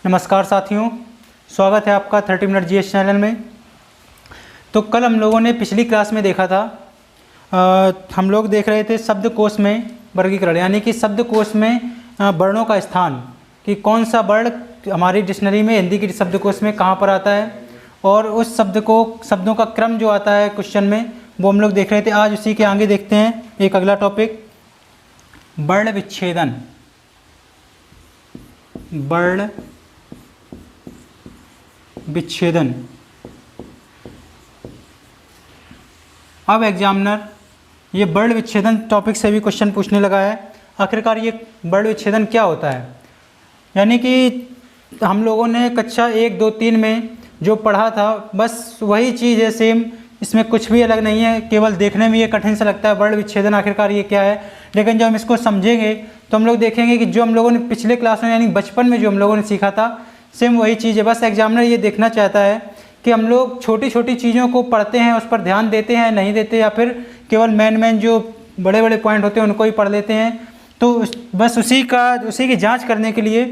नमस्कार साथियों, स्वागत है आपका 30 मिनट जीएस चैनल में। तो कल हम लोगों ने पिछली क्लास में देखा था, हम लोग देख रहे थे शब्दकोश में वर्गीकरण, यानी कि शब्दकोश में वर्णों का स्थान, कि कौन सा वर्ण हमारी डिक्शनरी में, हिंदी की शब्दकोश में कहाँ पर आता है, और उस शब्दों का क्रम जो आता है क्वेश्चन में, वो हम लोग देख रहे थे। आज उसी के आगे देखते हैं एक अगला टॉपिक, वर्ण विच्छेदन। वर्ण विच्छेदन। अब एग्जामिनर ये वर्ण विच्छेदन टॉपिक से भी क्वेश्चन पूछने लगा है। आखिरकार ये वर्ण विच्छेदन क्या होता है? यानी कि हम लोगों ने कक्षा 1, 2, 3 में जो पढ़ा था बस वही चीज़ है, सेम। इसमें कुछ भी अलग नहीं है, केवल देखने में ये कठिन सा लगता है वर्ण विच्छेदन आखिरकार ये क्या है। लेकिन जब हम इसको समझेंगे तो हम लोग देखेंगे कि जो हम लोगों ने पिछले क्लास में यानी बचपन में जो हम लोगों ने सीखा था, सेम वही चीज़ है। बस एग्जामिनर ये देखना चाहता है कि हम लोग छोटी छोटी चीज़ों को पढ़ते हैं, उस पर ध्यान देते हैं नहीं देते, या फिर केवल मेन जो बड़े बड़े पॉइंट होते हैं उनको ही पढ़ लेते हैं। तो बस उसी की जांच करने के लिए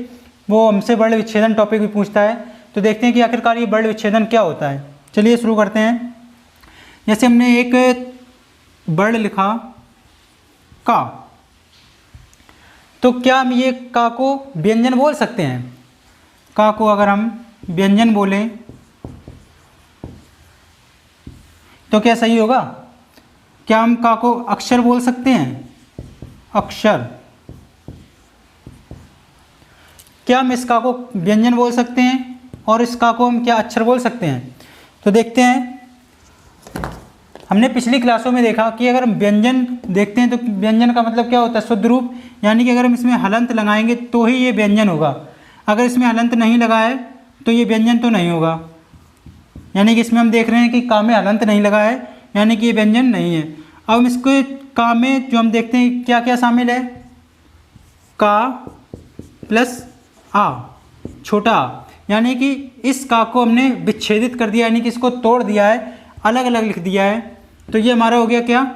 वो हमसे वर्ण विच्छेदन टॉपिक भी पूछता है। तो देखते हैं कि आखिरकार ये वर्ण विच्छेदन क्या होता है। चलिए शुरू करते हैं। जैसे हमने एक वर्ण लिखा का, तो क्या हम ये का को व्यंजन बोल सकते हैं? का को अगर हम व्यंजन बोलें तो क्या सही होगा? क्या हम का को अक्षर बोल सकते हैं? अक्षर। क्या हम इस का को व्यंजन बोल सकते हैं और इस का को हम क्या अक्षर बोल सकते हैं? तो देखते हैं। हमने पिछली क्लासों में देखा कि अगर हम व्यंजन देखते हैं तो व्यंजन का मतलब क्या होता है? शुद्ध रूप, यानी कि अगर हम इसमें हलंत लगाएंगे तो ही ये व्यंजन होगा। अगर इसमें हलंत नहीं लगा है तो ये व्यंजन तो नहीं होगा। यानी कि इसमें हम देख रहे हैं कि का में हलंत नहीं लगा है, यानी कि ये व्यंजन नहीं है। अब हम इसको का में जो हम देखते हैं क्या क्या शामिल है, का प्लस आ, छोटा आ, यानी कि इस का को हमने विच्छेदित कर दिया, यानी कि इसको तोड़ दिया है, अलग अलग लिख दिया है। तो ये हमारा हो गया क्या?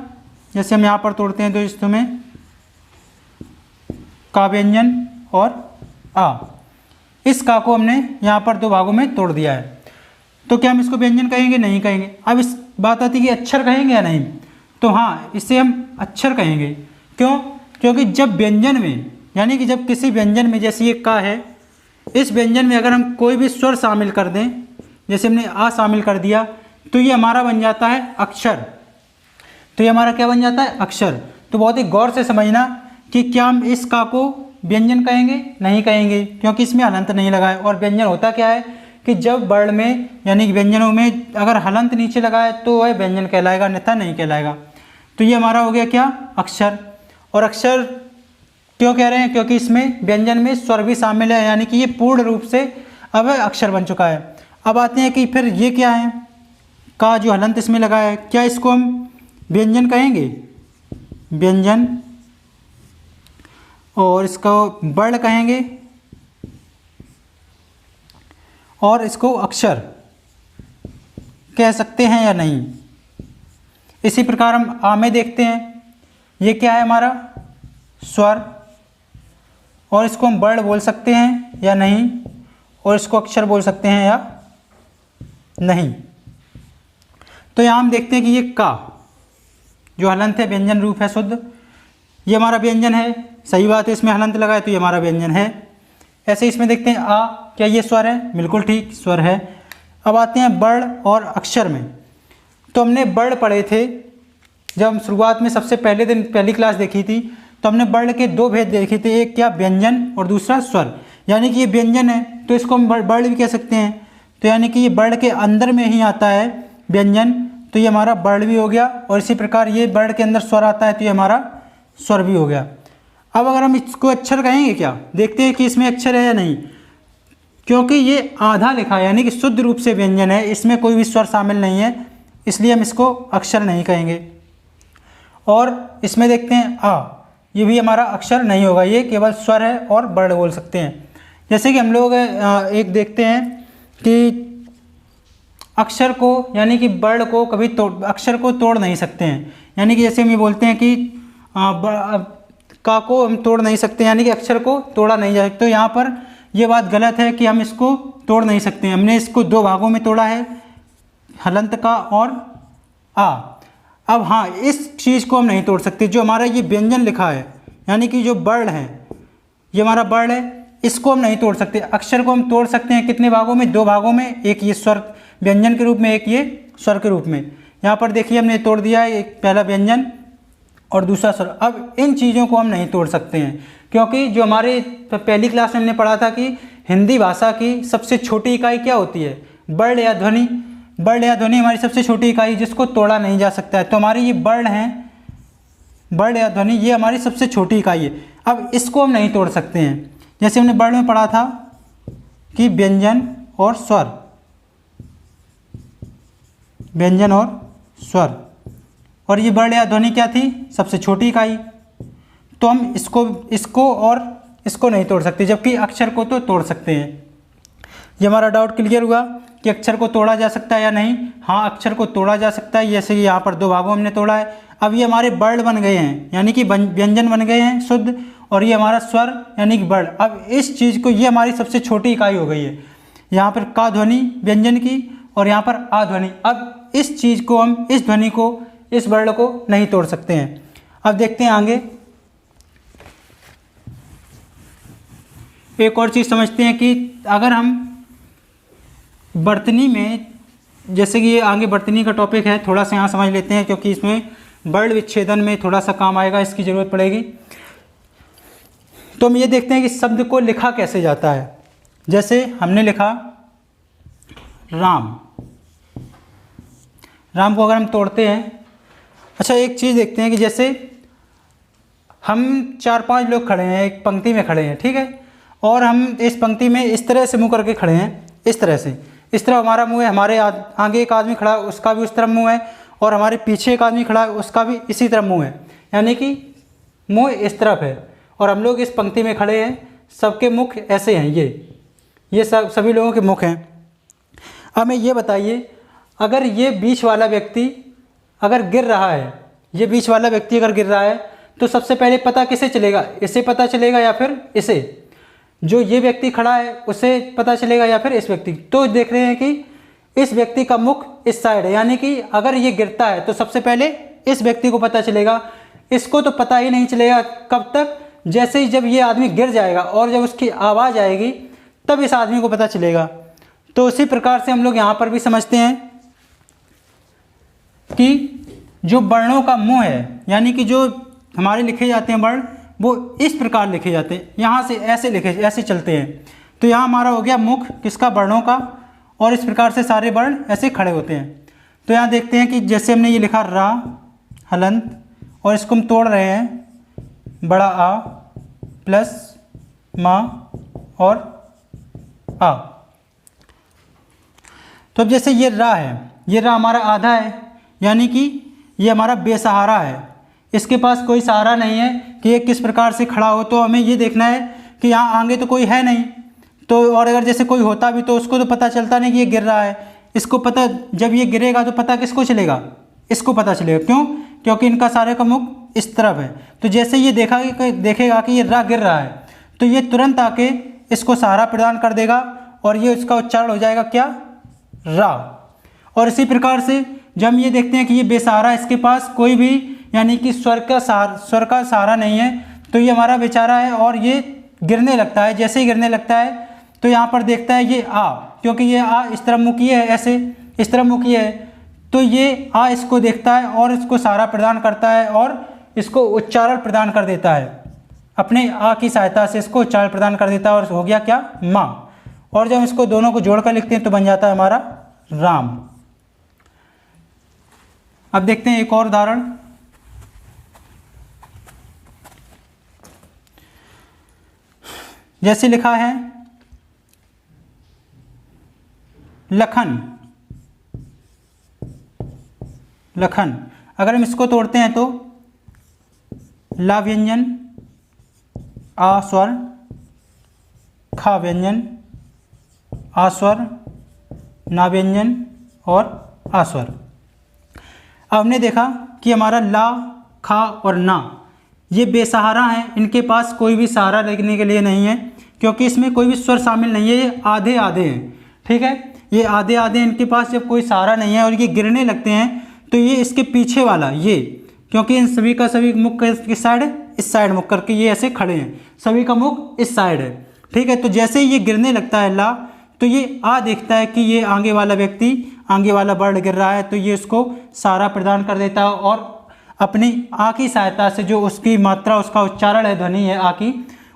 जैसे हम यहाँ पर तोड़ते हैं तो इसमें का व्यंजन और आ, इस का को हमने यहाँ पर दो भागों में तोड़ दिया है। तो क्या हम इसको व्यंजन कहेंगे? नहीं कहेंगे। अब इस बात आती है कि अक्षर कहेंगे या नहीं? तो हाँ, इसे हम अक्षर कहेंगे। क्यों? क्योंकि जब व्यंजन में, यानी कि जब किसी व्यंजन में, जैसे ये का है, इस व्यंजन में अगर हम कोई भी स्वर शामिल कर दें, जैसे हमने आ शामिल कर दिया, तो ये हमारा बन जाता है अक्षर। तो ये हमारा क्या बन जाता है? अक्षर। तो बहुत ही गौर से समझना कि क्या हम इस का को व्यंजन कहेंगे? नहीं कहेंगे, क्योंकि इसमें हलंत नहीं लगा है। और व्यंजन होता क्या है कि जब वर्ण में, यानी कि व्यंजनों में अगर हलंत नीचे लगा है तो वह व्यंजन कहलाएगा, अन्यथा नहीं कहलाएगा। तो ये हमारा हो गया क्या? अक्षर। और अक्षर क्यों कह रहे हैं? क्योंकि इसमें व्यंजन में स्वर भी शामिल है, यानी कि ये पूर्ण रूप से अब अक्षर बन चुका है। अब आते हैं कि फिर ये क्या है? का जो हलंत इसमें लगा है, क्या इसको हम व्यंजन कहेंगे? व्यंजन। और इसको वर्ण कहेंगे और इसको अक्षर कह सकते हैं या नहीं? इसी प्रकार हम आ में देखते हैं, ये क्या है हमारा? स्वर। और इसको हम वर्ण बोल सकते हैं या नहीं, और इसको अक्षर बोल सकते हैं या नहीं। तो यहाँ हम देखते हैं कि ये का जो हलंत है, व्यंजन रूप है शुद्ध, ये हमारा व्यंजन है। सही बात है, इसमें हलंत लगा है तो ये हमारा व्यंजन है। ऐसे इसमें देखते हैं आ, क्या ये स्वर है? बिल्कुल ठीक, स्वर है। अब आते हैं वर्ण और अक्षर में। तो हमने वर्ण पढ़े थे जब हम शुरुआत में सबसे पहले दिन पहली क्लास देखी थी, तो हमने वर्ण के दो भेद देखे थे, एक क्या? व्यंजन, और दूसरा स्वर। यानी कि ये व्यंजन है तो इसको हम वर्ण भी कह सकते हैं। तो यानी कि ये वर्ण के अंदर में ही आता है व्यंजन, तो ये हमारा वर्ण भी हो गया। और इसी प्रकार ये वर्ण के अंदर स्वर आता है तो ये हमारा स्वर भी हो गया। अब अगर हम इसको अक्षर कहेंगे क्या? देखते हैं कि इसमें अक्षर है या नहीं, क्योंकि ये आधा लिखा है, यानी कि शुद्ध रूप से व्यंजन है, इसमें कोई भी स्वर शामिल नहीं है, इसलिए हम इसको अक्षर नहीं कहेंगे। और इसमें देखते हैं आ, ये भी हमारा अक्षर नहीं होगा, ये केवल स्वर है और वर्ण बोल सकते हैं। जैसे कि हम लोग एक देखते हैं कि अक्षर को, यानी कि वर्ण को कभी अक्षर को तोड़ नहीं सकते हैं। यानी कि जैसे हम ये बोलते हैं कि का को हम तोड़ नहीं सकते, यानी कि अक्षर को तोड़ा नहीं जा सकता। तो यहाँ पर ये बात गलत है कि हम इसको तोड़ नहीं सकते। हमने इसको दो भागों में तोड़ा है, हलंत का और आ। अब हाँ, इस चीज़ को हम नहीं तोड़ सकते। जो हमारा ये व्यंजन लिखा है, यानी कि जो वर्ण है, ये हमारा वर्ण है, इसको हम नहीं तोड़ सकते। अक्षर को हम तोड़ सकते हैं कितने भागों में? दो भागों में, एक ये स्वर व्यंजन के रूप में, एक ये स्वर के रूप में। यहाँ पर देखिए हमने तोड़ दिया है, एक पहला व्यंजन और दूसरा स्वर। अब इन चीज़ों को हम नहीं तोड़ सकते हैं, क्योंकि जो हमारे पहली क्लास में हमने पढ़ा था कि हिंदी भाषा की सबसे छोटी इकाई क्या होती है? वर्ण या ध्वनि। वर्ण या ध्वनि हमारी सबसे छोटी इकाई, जिसको तोड़ा नहीं जा सकता है। तो हमारी ये वर्ण है, वर्ण या ध्वनि, ये हमारी सबसे छोटी इकाई है। अब इसको हम नहीं तोड़ सकते हैं। जैसे हमने वर्ण में पढ़ा था कि व्यंजन और स्वर, व्यंजन और स्वर, और ये वर्ण या ध्वनि क्या थी? सबसे छोटी इकाई। तो हम इसको और इसको नहीं तोड़ सकते, जबकि अक्षर को तो तोड़ सकते हैं। ये हमारा डाउट क्लियर हुआ कि अक्षर को तोड़ा जा सकता है या नहीं? हाँ, अक्षर को तोड़ा जा सकता है। जैसे यहाँ पर दो भागों हमने तोड़ा है। अब ये हमारे वर्ण बन गए हैं, यानी कि व्यंजन बन गए हैं शुद्ध, और ये हमारा स्वर यानी कि वर्ण। अब इस चीज़ को, ये हमारी सबसे छोटी इकाई हो गई है। यहाँ पर का ध्वनि व्यंजन की और यहाँ पर आ ध्वनि। अब इस चीज़ को हम, इस ध्वनि को, इस वर्ण को नहीं तोड़ सकते हैं। अब देखते हैं आगे, एक और चीज़ समझते हैं कि अगर हम वर्तनी में, जैसे कि ये आगे वर्तनी का टॉपिक है, थोड़ा सा यहाँ समझ लेते हैं, क्योंकि इसमें वर्ण विच्छेदन में थोड़ा सा काम आएगा, इसकी ज़रूरत पड़ेगी। तो हम ये देखते हैं कि शब्द को लिखा कैसे जाता है। जैसे हमने लिखा राम, राम को अगर हम तोड़ते हैं, अच्छा एक चीज़ देखते हैं कि जैसे हम 4-5 लोग खड़े हैं, एक पंक्ति में खड़े हैं, ठीक है, और हम इस पंक्ति में इस तरह से मुँह करके खड़े हैं, इस तरह से, इस तरह हमारा मुँह है, हमारे आगे एक आदमी खड़ा है उसका भी उस तरफ मुँह है, और हमारे पीछे एक आदमी खड़ा है उसका भी इसी तरफ मुँह है, यानी कि मुँह इस तरफ है, और हम लोग इस पंक्ति में खड़े हैं, सबके मुख ऐसे हैं, ये सभी लोगों के मुख हैं। अब हमें ये बताइए, अगर ये बीच वाला व्यक्ति अगर गिर रहा है, ये बीच वाला व्यक्ति अगर गिर रहा है, तो सबसे पहले पता किसे चलेगा? इसे पता चलेगा या फिर इसे? जो ये व्यक्ति खड़ा है उसे पता चलेगा या फिर इस व्यक्ति? तो देख रहे हैं कि इस व्यक्ति का मुख इस साइड है, यानी कि अगर ये गिरता है तो सबसे पहले इस व्यक्ति को पता चलेगा। इसको तो पता ही नहीं चलेगा कब तक? जैसे ही जब ये आदमी गिर जाएगा और जब उसकी आवाज़ आएगी तब इस आदमी को पता चलेगा। तो उसी प्रकार से हम लोग यहाँ पर भी समझते हैं कि जो वर्णों का मुँह है, यानी कि जो हमारे लिखे जाते हैं वर्ण, वो इस प्रकार लिखे जाते हैं, यहाँ से ऐसे लिखे, ऐसे चलते हैं। तो यहाँ हमारा हो गया मुख किसका? वर्णों का, और इस प्रकार से सारे वर्ण ऐसे खड़े होते हैं। तो यहाँ देखते हैं कि जैसे हमने ये लिखा रा हलंत, और इसको हम तोड़ रहे हैं, बड़ा आ प्लस माँ और आ। तो अब जैसे ये रा है, ये रा हमारा आधा है, यानी कि ये हमारा बेसहारा है, इसके पास कोई सहारा नहीं है कि ये किस प्रकार से खड़ा हो। तो हमें ये देखना है कि यहाँ आगे तो कोई है नहीं, तो और अगर जैसे कोई होता भी तो उसको तो पता चलता नहीं कि ये गिर रहा है। इसको पता, जब ये गिरेगा तो पता किसको चलेगा? इसको पता चलेगा। क्यों? क्योंकि इनका सारे का मुख इस तरफ है। तो जैसे ये देखेगा कि ये रा गिर रहा है, तो ये तुरंत आके इसको सहारा प्रदान कर देगा और ये उसका उच्चारण हो जाएगा क्या? रा। और इसी प्रकार से जब हम ये देखते हैं कि ये बेसहारा, इसके पास कोई भी यानी कि स्वर का सहारा नहीं है, तो ये हमारा बेचारा है और ये गिरने लगता है। जैसे ही गिरने लगता है तो यहाँ पर देखता है ये आ, क्योंकि ये आ इस तरफ मुखी है, ऐसे इस तरफ मुखी है, तो ये आ इसको देखता है और इसको सहारा प्रदान करता है और इसको उच्चारण प्रदान कर देता है। अपने आ की सहायता से इसको उच्चारण प्रदान कर देता है और हो गया क्या? माँ। और जब इसको दोनों को जोड़कर लिखते हैं तो बन जाता है हमारा राम। अब देखते हैं एक और उदाहरण। जैसे लिखा है लखन, लखन। अगर हम इसको तोड़ते हैं तो ला व्यंजन, आ स्वर, खा व्यंजन, आ स्वर, ना व्यंजन और आ स्वर। अब हमने देखा कि हमारा ला, खा और ना ये बेसहारा हैं, इनके पास कोई भी सहारा लेने के लिए नहीं है, क्योंकि इसमें कोई भी स्वर शामिल नहीं है, ये आधे आधे हैं। ठीक है, ये आधे आधे इनके पास जब कोई सहारा नहीं है और ये गिरने लगते हैं तो ये इसके पीछे वाला ये, क्योंकि इन सभी का सभी मुख किस साइड है, इस साइड मुख करके ये ऐसे खड़े हैं, सभी का मुख इस साइड है। ठीक है, तो जैसे ही ये गिरने लगता है ला, तो ये आ देखता है कि ये आगे वाला व्यक्ति, आगे वाला वर्ण गिर रहा है, तो ये उसको सहारा प्रदान कर देता है और अपनी आ की सहायता से, जो उसकी मात्रा, उसका उच्चारण है, ध्वनि है आ की,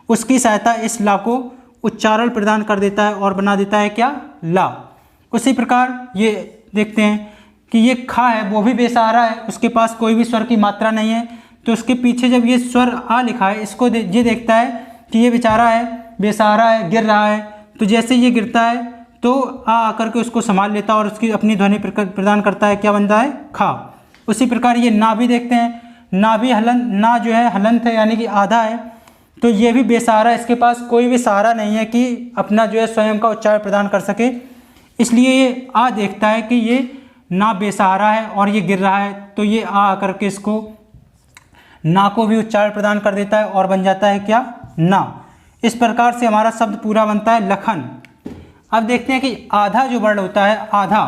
उसकी सहायता इस ला को उच्चारण प्रदान कर देता है और बना देता है क्या, ला। उसी प्रकार ये देखते हैं कि ये खा है, वो भी बेसहारा है, उसके पास कोई भी स्वर की मात्रा नहीं है, तो उसके पीछे जब ये स्वर आ लिखा है, इसको ये देखता है कि ये बेचारा है, बेसहारा है, गिर रहा है, तो जैसे ये गिरता है तो आ आकर के उसको संभाल लेता है और उसकी अपनी ध्वनि प्रदान करता है, क्या बनता है, खा। उसी प्रकार ये ना भी देखते हैं, ना भी हलन, ना जो है हलंत है यानी कि आधा है, तो ये भी बेसहारा है, इसके पास कोई भी सहारा नहीं है कि अपना जो है स्वयं का उच्चारण प्रदान कर सके, इसलिए ये आ देखता है कि ये ना बेसहारा है और ये गिर रहा है, तो ये आ आकर के इसको ना को भी उच्चारण प्रदान कर देता है और बन जाता है क्या, ना। इस प्रकार से हमारा शब्द पूरा बनता है लखन। अब देखते हैं कि आधा जो वर्ण होता है, आधा,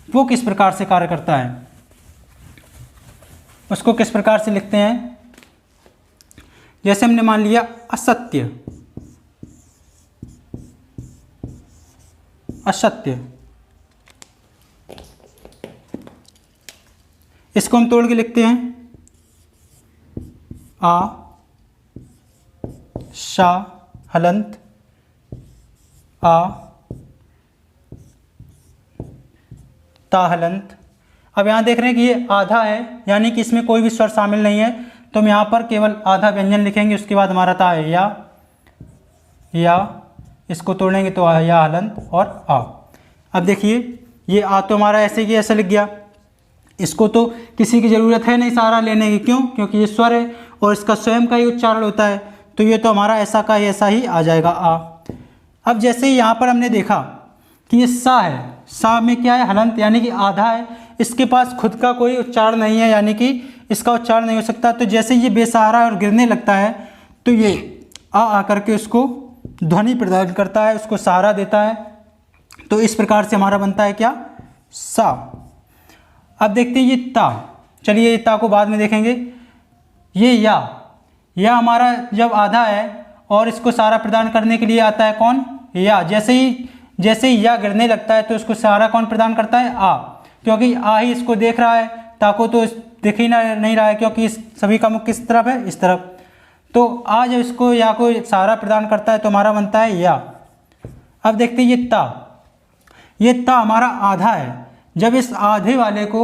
वो किस प्रकार से कार्य करता है, उसको किस प्रकार से लिखते हैं। जैसे हमने मान लिया असत्य, असत्य, इसको हम तोड़ के लिखते हैं आ, शा, हलंत, आ, ता, हलंत। अब यहाँ देख रहे हैं कि ये आधा है, यानी कि इसमें कोई भी स्वर शामिल नहीं है, तो हम यहाँ पर केवल आधा व्यंजन लिखेंगे, उसके बाद हमारा ता है या, इसको तोड़ेंगे तो या, हलंत और आ। अब देखिए ये आ तो हमारा ऐसे की ऐसे लिख गया, इसको तो किसी की ज़रूरत है नहीं सहारा लेने की, क्यों, क्योंकि ये स्वर है और इसका स्वयं का ही उच्चारण होता है, तो ये तो हमारा ऐसा का ऐसा ही आ जाएगा, आ। अब जैसे ही यहाँ पर हमने देखा कि ये सा है, सा में क्या है, हलंत, यानी कि आधा है, इसके पास खुद का कोई उच्चारण नहीं है, यानी कि इसका उच्चारण नहीं हो सकता, तो जैसे ये बेसहारा है और गिरने लगता है, तो ये आ आकर के उसको ध्वनि प्रदान करता है, उसको सहारा देता है, तो इस प्रकार से हमारा बनता है क्या, सा। अब देखते हैं ये ता, चलिए ये ता को बाद में देखेंगे। ये या हमारा जब आधा है और इसको सहारा प्रदान करने के लिए आता है कौन, या। जैसे ही या गिरने लगता है तो उसको सहारा कौन प्रदान करता है, आ, क्योंकि आ ही इसको देख रहा है, ता को तो दिख ही नहीं रहा है, क्योंकि इस सभी का मुख किस तरफ है, इस तरफ, तो आ जब इसको या को सहारा प्रदान करता है तो हमारा बनता है या। अब देखते हैं ये ता हमारा आधा है, जब इस आधे वाले को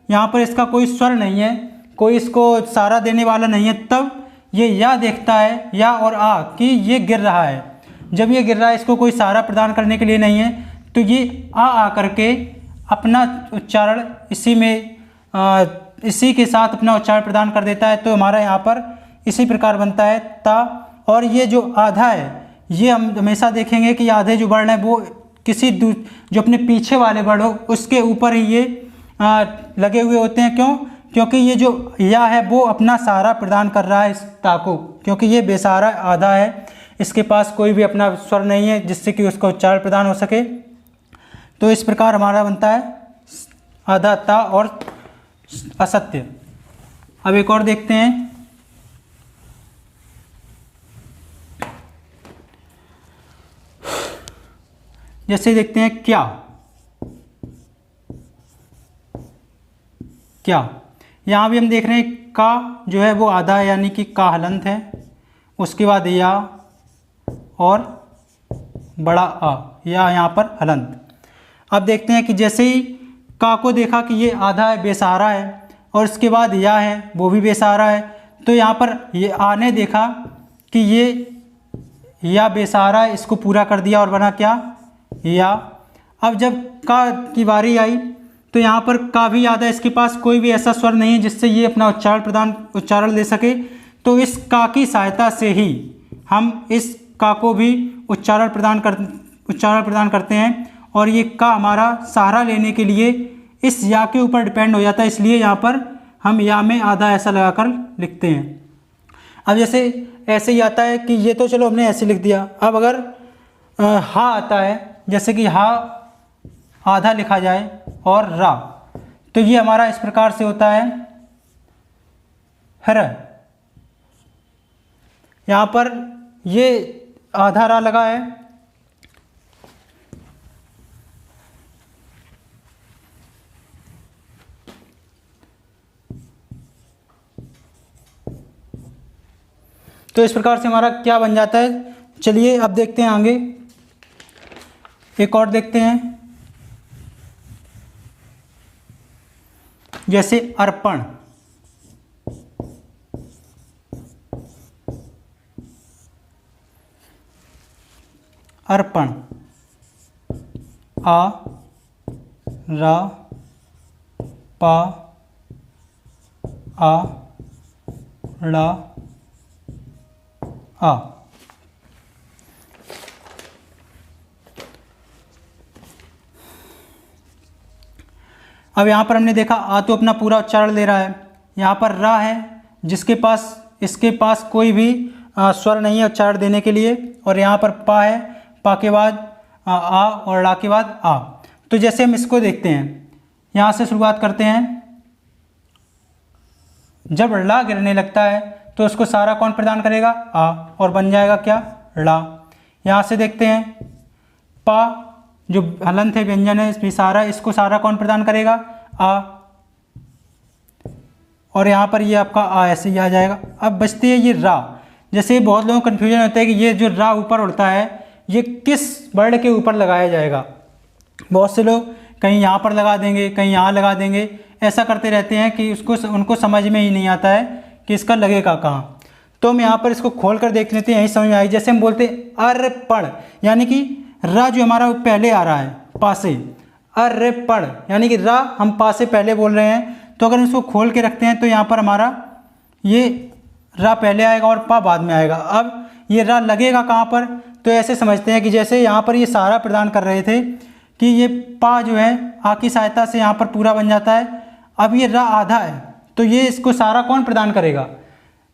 यहाँ पर इसका कोई स्वर नहीं है, कोई इसको सहारा देने वाला नहीं है, तब ये या देखता है, या और आ, कि ये गिर रहा है। जब ये गिर रहा है, इसको कोई सहारा प्रदान करने के लिए नहीं है, तो ये आ करके अपना उच्चारण इसी के साथ अपना उच्चारण प्रदान कर देता है, तो हमारा यहाँ पर इसी प्रकार बनता है ता। और ये जो आधा है, ये हम हमेशा देखेंगे कि आधे जो वर्ण है वो किसी जो अपने पीछे वाले वर्ण हो उसके ऊपर ही ये लगे हुए होते हैं, क्यों, क्योंकि ये जो या है वो अपना सहारा प्रदान कर रहा है इस ता को, क्योंकि ये बेसहारा आधा है, इसके पास कोई भी अपना स्वर नहीं है जिससे कि उसका उच्चारण प्रदान हो सके, तो इस प्रकार हमारा बनता है आधा, ता और असत्य। अब एक और देखते हैं, जैसे देखते हैं क्या, यहाँ भी हम देख रहे हैं का जो है वो आधा है, यानी कि का हलंत है, उसके बाद या और बड़ा आ, या यहाँ पर हलंत। अब देखते हैं कि जैसे ही का को देखा कि ये आधा है, बेसहारा है, और इसके बाद या है वो भी बेसहारा है, तो यहाँ पर ये आने देखा कि ये या बेसहारा है, इसको पूरा कर दिया और बना क्या, या। अब जब का की बारी आई तो यहाँ पर का भी याद है, इसके पास कोई भी ऐसा स्वर नहीं है जिससे ये अपना उच्चारण ले सके, तो इस का की सहायता से ही हम इस का को भी उच्चारण प्रदान करते हैं, और ये का हमारा सहारा लेने के लिए इस या के ऊपर डिपेंड हो जाता है, इसलिए यहाँ पर हम या में आधा ऐसा लगाकर लिखते हैं। अब जैसे ऐसे ही आता है कि ये तो चलो हमने ऐसे लिख दिया। अब अगर हा आता है, जैसे कि हा आधा लिखा जाए और रा, तो ये हमारा इस प्रकार से होता है हर। यहाँ पर ये आधा रा लगा है, तो इस प्रकार से हमारा क्या बन जाता है। चलिए अब देखते हैं आगे, एक और देखते हैं, जैसे अर्पण। अर्पण आ रा पा आ ड़ा आ। अब यहाँ पर हमने देखा आ तो अपना पूरा उच्चारण ले रहा है, यहाँ पर रा है जिसके पास इसके पास कोई भी स्वर नहीं है उच्चारण देने के लिए, और यहाँ पर पा है, पा के बाद आ और ला के बाद आ। तो जैसे हम इसको देखते हैं, यहाँ से शुरुआत करते हैं। जब ला गिरने लगता है तो उसको सारा कौन प्रदान करेगा? आ, और बन जाएगा क्या? ला। यहाँ से देखते हैं, पा जो हलंत है, व्यंजन है, इसमें सारा, इसको सारा कौन प्रदान करेगा? आ, और यहाँ पर ये आपका आ ऐसे ही आ जाएगा। अब बचती है ये रा। जैसे बहुत लोगों को कन्फ्यूजन होता है कि ये जो रा ऊपर उड़ता है ये किस वर्ण के ऊपर लगाया जाएगा। बहुत से लोग कहीं यहाँ पर लगा देंगे, कहीं यहाँ लगा देंगे, ऐसा करते रहते हैं कि उनको समझ में ही नहीं आता है कि इसका लगेगा कहाँ। तो हम यहाँ पर इसको खोल कर देख लेते हैं, यही समझ में आई। जैसे हम बोलते हैं अर्पण, यानी कि रा जो हमारा पहले आ रहा है पा से, अर्पण यानी कि रा हम पा से पहले बोल रहे हैं। तो अगर इसको खोल के रखते हैं तो यहाँ पर हमारा ये रा पहले आएगा और पा बाद में आएगा। अब ये रा लगेगा कहाँ पर? तो ऐसे समझते हैं कि जैसे यहाँ पर ये सारा प्रदान कर रहे थे कि ये पा जो है आ की सहायता से यहाँ पर पूरा बन जाता है। अब ये रा आधा है तो ये इसको सारा कौन प्रदान करेगा?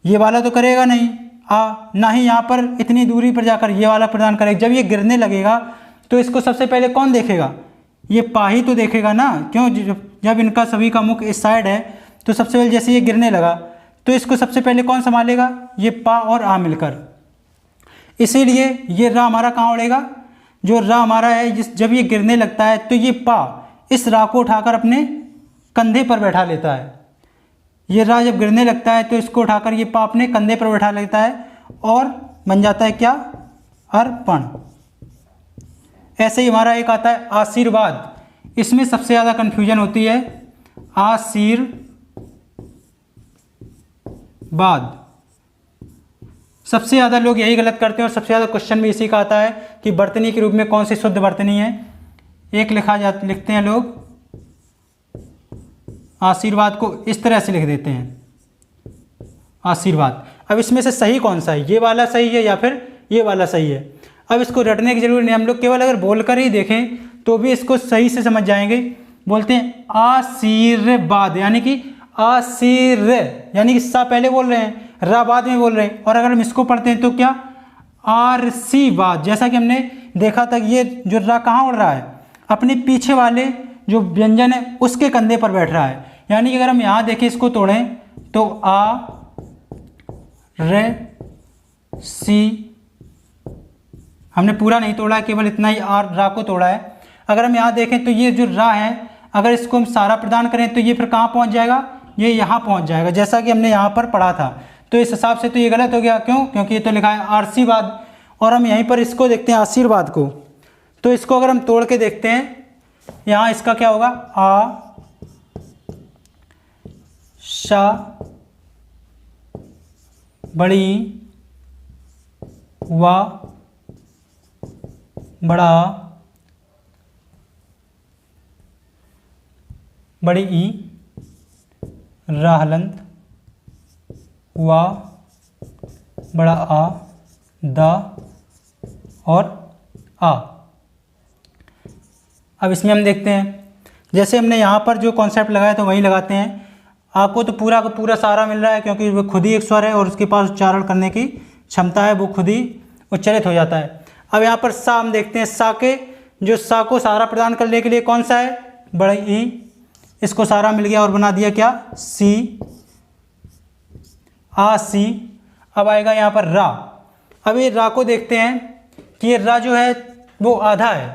ये वाला तो करेगा नहीं, ना ही यहाँ पर इतनी दूरी पर जाकर ये वाला प्रदान करेगा। जब ये गिरने लगेगा तो इसको सबसे पहले कौन देखेगा? ये पा ही तो देखेगा ना। क्यों? जब इनका सभी का मुख इस साइड है तो सबसे पहले जैसे ये गिरने लगा तो इसको सबसे पहले कौन संभालेगा? ये पा और आ मिलकर। इसीलिए ये रा हमारा कहाँ उड़ेगा? जो रा हमारा है जब ये गिरने लगता है तो ये पा इस रा को उठाकर अपने कंधे पर बैठा लेता है। ये रा जब गिरने लगता है तो इसको उठाकर ये पा अपने कंधे पर बैठा लेता है और बन जाता है क्या? अर्पण। ऐसे ही हमारा एक आता है आशीर्वाद। इसमें सबसे ज़्यादा कन्फ्यूजन होती है। आशीर्वाद, सबसे ज़्यादा लोग यही गलत करते हैं और सबसे ज़्यादा क्वेश्चन भी इसी का आता है कि वर्तनी के रूप में कौन सी शुद्ध वर्तनी है। एक लिखते हैं लोग आशीर्वाद को इस तरह से लिख देते हैं, आशीर्वाद। अब इसमें से सही कौन सा है? ये वाला सही है या फिर ये वाला सही है? अब इसको रटने की जरूरत नहीं, हम लोग केवल अगर बोलकर ही देखें तो भी इसको सही से समझ जाएंगे। बोलते हैं आशीर्वाद, यानी कि आशीर यानी कि सा पहले बोल रहे हैं, रा बाद में बोल रहे हैं। और अगर हम इसको पढ़ते हैं तो क्या? आरसीवाद। जैसा कि हमने देखा था ये जो रा कहाँ उड़ रहा है? अपने पीछे वाले जो व्यंजन है उसके कंधे पर बैठ रहा है। यानी कि अगर हम यहाँ देखें, इसको तोड़ें तो आ रे सी, हमने पूरा नहीं तोड़ा है, केवल इतना ही आर रा को तोड़ा है। अगर हम यहाँ देखें तो ये जो रा है अगर इसको हम सारा प्रदान करें तो ये फिर कहाँ पहुँच जाएगा? ये यहाँ पहुँच जाएगा, जैसा कि हमने यहाँ पर पढ़ा था। तो इस हिसाब से तो ये गलत हो गया। क्यों? क्योंकि ये तो लिखा है आशीर्वाद और हम यहीं पर इसको देखते हैं आशीर्वाद को। तो इसको अगर हम तोड़ के देखते हैं, यहाँ इसका क्या होगा? आ शा बड़ी वा बड़ा बड़ी ई रा हलंत वा बड़ा आ दा और आ। अब इसमें हम देखते हैं, जैसे हमने यहाँ पर जो कॉन्सेप्ट लगाया था वही लगाते हैं। आ को तो पूरा का पूरा सारा मिल रहा है क्योंकि वो खुद ही एक स्वर है और उसके पास उच्चारण करने की क्षमता है वो खुद ही उच्चारित हो जाता है। अब यहाँ पर सा हम देखते हैं, सा के जो सा को सहारा प्रदान करने के लिए कौन सा है, बड़ा ई, इसको सहारा मिल गया और बना दिया क्या, सी, आ सी। अब आएगा यहाँ पर रा। अब ये रा को देखते हैं कि ये रा जो है वो आधा है।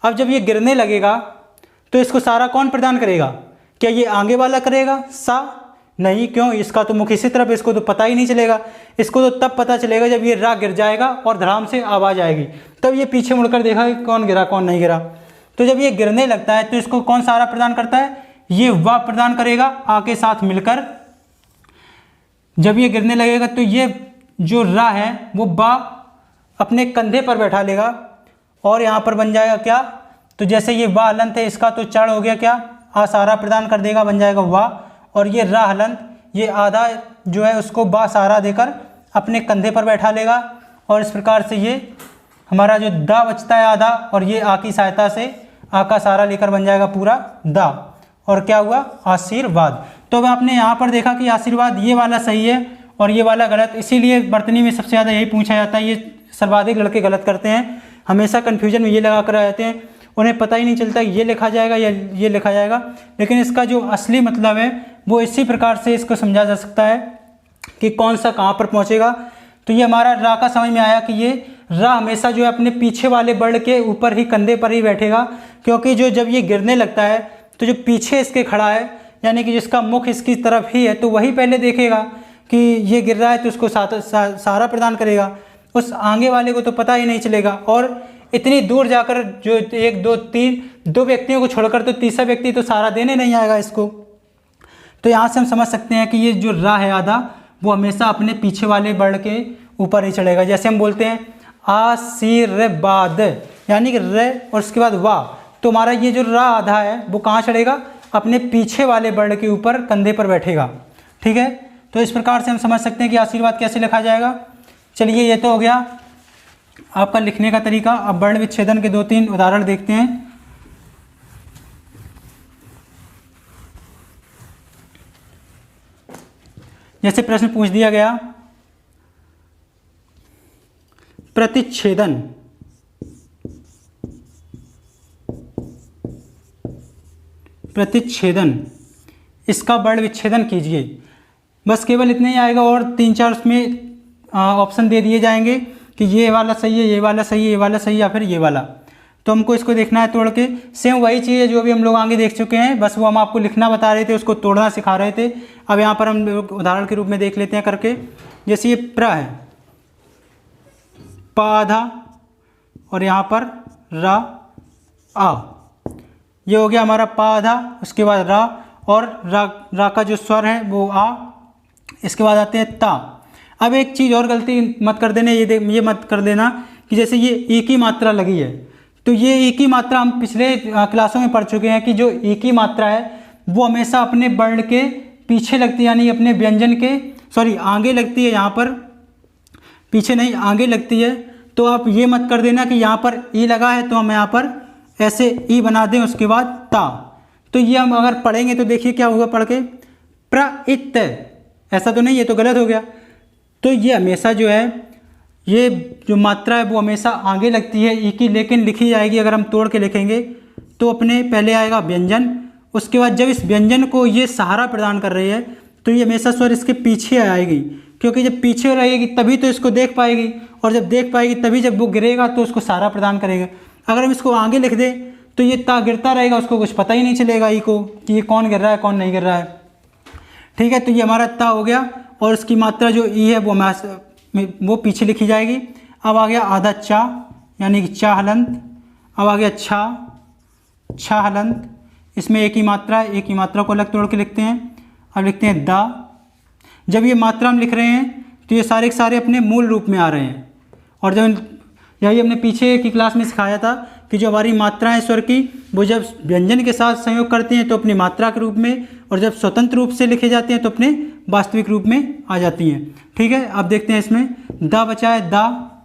अब जब ये गिरने लगेगा तो इसको सहारा कौन प्रदान करेगा, क्या ये आगे वाला करेगा सा, नहीं, क्यों, इसका तो मुख इसी तरफ, इसको तो पता ही नहीं चलेगा। इसको तो तब पता चलेगा जब ये रा गिर जाएगा और धड़ाम से आवाज़ आएगी, तब ये पीछे मुड़कर देखा कि कौन गिरा कौन नहीं गिरा। तो जब ये गिरने लगता है तो इसको कौन सहारा प्रदान करता है, ये वा प्रदान करेगा आ के साथ मिलकर। जब ये गिरने लगेगा तो ये जो रा है वो बा अपने कंधे पर बैठा लेगा और यहाँ पर बन जाएगा क्या, तो जैसे ये वा हलंत है इसका तो चढ़ हो गया क्या, आ सहारा प्रदान कर देगा, बन जाएगा वा। और ये रा हलंत, ये आधा जो है उसको बा सहारा देकर अपने कंधे पर बैठा लेगा और इस प्रकार से ये हमारा जो दा बचता है आधा, और ये आ की सहायता से आ का सहारा लेकर बन जाएगा पूरा दा। और क्या हुआ, आशीर्वाद। तो अब आपने यहाँ पर देखा कि आशीर्वाद ये वाला सही है और ये वाला गलत, इसीलिए वर्तनी में सबसे ज़्यादा यही पूछा जाता है। ये सर्वाधिक लड़के गलत करते हैं, हमेशा कन्फ्यूजन में ये लगा कर रहते हैं, उन्हें पता ही नहीं चलता ये लिखा जाएगा या ये लिखा जाएगा। लेकिन इसका जो असली मतलब है वो इसी प्रकार से इसको समझा जा सकता है कि कौन सा कहाँ पर पहुँचेगा। तो ये हमारा रा का समझ में आया कि ये रा हमेशा जो है अपने पीछे वाले बर्ड के ऊपर ही, कंधे पर ही बैठेगा, क्योंकि जो जब ये गिरने लगता है तो जो पीछे इसके खड़ा है, यानी कि जिसका मुख इसकी तरफ ही है, तो वही पहले देखेगा कि ये गिर रहा है तो उसको सहारा प्रदान करेगा। उस आगे वाले को तो पता ही नहीं चलेगा। और इतनी दूर जाकर जो एक दो तीन दो व्यक्तियों को छोड़कर तो तीसरा व्यक्ति तो सहारा देने नहीं आएगा इसको। तो यहाँ से हम समझ सकते हैं कि ये जो रा है आधा, वो हमेशा अपने पीछे वाले बर्ड के ऊपर ही चढ़ेगा। जैसे हम बोलते हैं आशीर्वाद, यानी कि रे और उसके बाद वाह, तो हमारा ये जो रा आधा है वो कहाँ चढ़ेगा, अपने पीछे वाले बर्ड के ऊपर, कंधे पर बैठेगा। ठीक है, तो इस प्रकार से हम समझ सकते हैं कि आशीर्वाद कैसे लिखा जाएगा। चलिए, ये तो हो गया आपका लिखने का तरीका। अब वर्ण विच्छेदन के 2-3 उदाहरण देखते हैं। जैसे प्रश्न पूछ दिया गया, प्रतिच्छेदन, प्रतिच्छेदन, इसका वर्ण विच्छेदन कीजिए। बस केवल इतना ही आएगा और 3-4 उसमें ऑप्शन दे दिए जाएंगे कि ये वाला सही है, ये वाला सही है, ये वाला सही है या फिर ये वाला। तो हमको इसको देखना है तोड़ के। सेम वही चीज़ है जो भी हम लोग आगे देख चुके हैं, बस वो हम आपको लिखना बता रहे थे, उसको तोड़ना सिखा रहे थे। अब यहाँ पर हम उदाहरण के रूप में देख लेते हैं करके। जैसे ये प्र है, प आधा और यहाँ पर रा आ, ये हो गया हमारा प आधा, उसके बाद रा, और रा का जो स्वर है वो आ, इसके बाद आते हैं ता। अब एक चीज़ और गलती मत कर देना, ये मत कर देना कि जैसे ये ई की मात्रा लगी है, तो ये ई की मात्रा हम पिछले क्लासों में पढ़ चुके हैं कि जो ई की मात्रा है वो हमेशा अपने वर्ण के पीछे लगती है, यानी अपने व्यंजन के आगे लगती है, यहाँ पर पीछे नहीं आगे लगती है। तो आप ये मत कर देना कि यहाँ पर ई लगा है तो हम यहाँ पर ऐसे ई बना दें, उसके बाद ता। तो ये हम अगर पढ़ेंगे तो देखिए क्या होगा पढ़ के, प्र-इत, ऐसा तो नहीं, ये तो गलत हो गया। तो ये हमेशा जो है, ये जो मात्रा है वो हमेशा आगे लगती है ई की, लेकिन लिखी जाएगी अगर हम तोड़ के लिखेंगे तो अपने पहले आएगा व्यंजन, उसके बाद जब इस व्यंजन को ये सहारा प्रदान कर रही है तो ये हमेशा स्वर इसके पीछे आएगी, क्योंकि जब पीछे रहेगी तभी तो इसको देख पाएगी, और जब देख पाएगी तभी जब वो गिरेगा तो उसको सहारा प्रदान करेगा। अगर हम इसको आगे लिख दें तो ये ता गिरता रहेगा, उसको कुछ पता ही नहीं चलेगा ई को कि ये कौन गिर रहा है कौन नहीं गिर रहा है। ठीक है, तो ये हमारा ता हो गया और इसकी मात्रा जो ई है वो पीछे लिखी जाएगी। अब आ गया आधा चा, यानी कि चा हलंत। अब आ गया छा, छा हलंत, इसमें एक ही मात्रा है, एक ही मात्रा को अलग तोड़ के लिखते हैं। अब लिखते हैं दा। जब ये मात्रा हम लिख रहे हैं तो ये सारे के सारे अपने मूल रूप में आ रहे हैं। और जब यही हमने पीछे की क्लास में सिखाया था कि जो हमारी मात्राएं स्वर की वो जब व्यंजन के साथ संयोग करते हैं तो अपनी मात्रा के रूप में, और जब स्वतंत्र रूप से लिखे जाते हैं तो अपने वास्तविक रूप में आ जाती हैं। ठीक है, अब देखते हैं इसमें दा बचा है, दा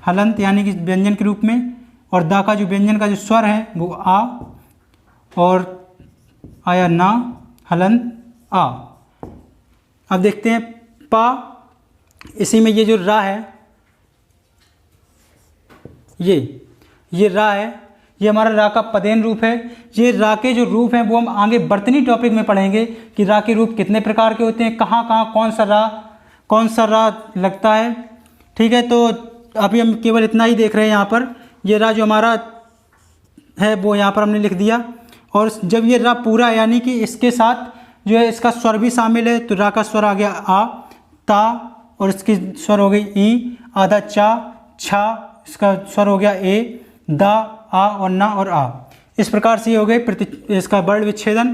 हलंत यानी कि व्यंजन के रूप में, और दा का जो व्यंजन का जो स्वर है वो आ, और आया ना हलंत आ। अब देखते हैं पा, इसी में ये जो रा है, ये रा है, ये हमारा रा का पदेन रूप है। ये रा के जो रूप हैं वो हम आगे बर्तनी टॉपिक में पढ़ेंगे कि रा के रूप कितने प्रकार के होते हैं, कहाँ कहाँ कौन सा रा लगता है। ठीक है, तो अभी हम केवल इतना ही देख रहे हैं यहाँ पर। ये रा जो हमारा है वो यहाँ पर हमने लिख दिया। और जब ये रा पूरा यानी कि इसके साथ जो है इसका स्वर भी शामिल है, तो रा का स्वर आ गया आ, ता, और इसकी स्वर हो गई ई, आधा चा, छा, इसका स्वर हो गया ए, दा, आ और ना और आ। इस प्रकार से ये हो गए इसका वर्ण विच्छेदन।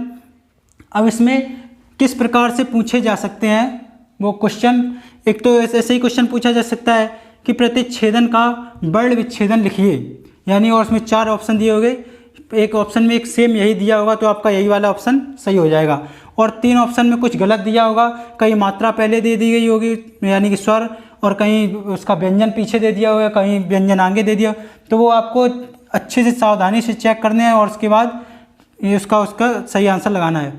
अब इसमें किस प्रकार से पूछे जा सकते हैं वो क्वेश्चन, एक तो ऐसे ही क्वेश्चन पूछा जा सकता है कि प्रतिच्छेदन का वर्ण विच्छेदन लिखिए, यानी और उसमें 4 ऑप्शन दिए होंगे। एक ऑप्शन में एक सेम यही दिया होगा तो आपका यही वाला ऑप्शन सही हो जाएगा, और 3 ऑप्शन में कुछ गलत दिया होगा, कहीं मात्रा पहले दे दी गई होगी यानी कि स्वर, और कहीं उसका व्यंजन पीछे दे दिया होगा, कहीं व्यंजन आगे दे दिया, तो वो आपको अच्छे से सावधानी से चेक करने हैं और उसके बाद ये उसका सही आंसर लगाना है।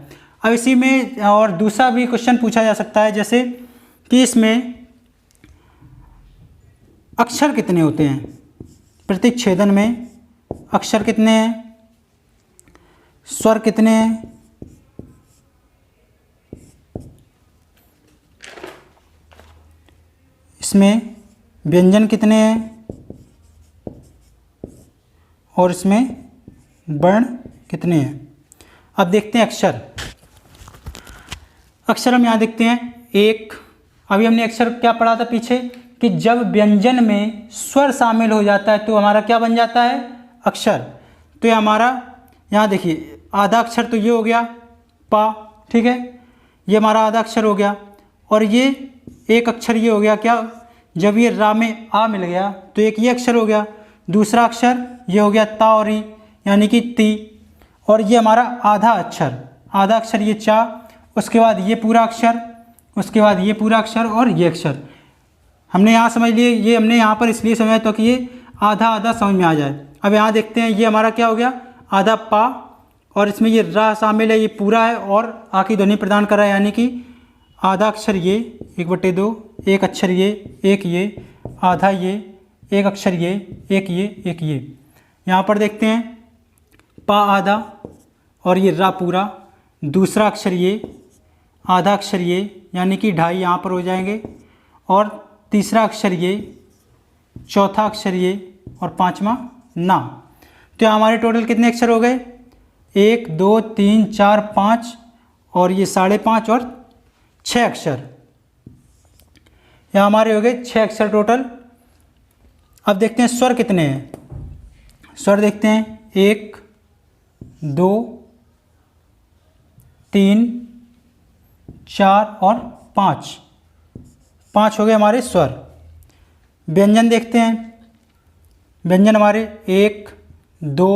अब इसी में और दूसरा भी क्वेश्चन पूछा जा सकता है, जैसे कि इसमें अक्षर कितने होते हैं, प्रतिच्छेदन में अक्षर कितने हैं, स्वर कितने हैं, इसमें व्यंजन कितने हैं, और इसमें वर्ण कितने हैं। अब देखते हैं अक्षर हम यहाँ देखते हैं एक। अभी हमने अक्षर क्या पढ़ा था पीछे कि जब व्यंजन में स्वर शामिल हो जाता है तो हमारा क्या बन जाता है, अक्षर। तो ये हमारा यहाँ देखिए आधा अक्षर तो ये हो गया पा, ठीक है, ये हमारा आधा अक्षर हो गया, और ये एक अक्षर ये हो गया क्या, जब ये रा में आ मिल गया तो एक ये अक्षर हो गया, दूसरा अक्षर ये हो गया ता और ई यानी कि ती, और ये हमारा आधा अक्षर ये चा, उसके बाद ये पूरा अक्षर, उसके बाद ये पूरा अक्षर और ये अक्षर। हमने यहाँ समझ लिए, ये हमने यहाँ पर इसलिए समझा तो कि ये आधा आधा समझ में आ जाए। अब यहाँ देखते हैं ये हमारा क्या हो गया, आधा पा, और इसमें ये रा शामिल है, ये पूरा है और आ की ध्वनि प्रदान कर रहा है, यानी कि आधा अक्षर ये 1/2, एक अक्षर ये, एक ये, आधा ये, एक अक्षर ये, एक ये, एक ये। यहाँ पर देखते हैं पा आधा और ये रा पूरा, दूसरा अक्षर ये, आधा अक्षर ये यानी कि 2.5 यहाँ पर हो जाएंगे, और तीसरा अक्षर ये, चौथा अक्षर ये और 5वां ना। तो हमारे टोटल कितने अक्षर हो गए, 1 2 3 4 5 और ये 5.5 और 6 अक्षर। यहाँ हमारे हो गए 6 अक्षर टोटल। अब देखते हैं स्वर कितने हैं। स्वर देखते हैं 1 2 3 4 और 5 हो गए हमारे स्वर। व्यंजन देखते हैं, व्यंजन हमारे 1 2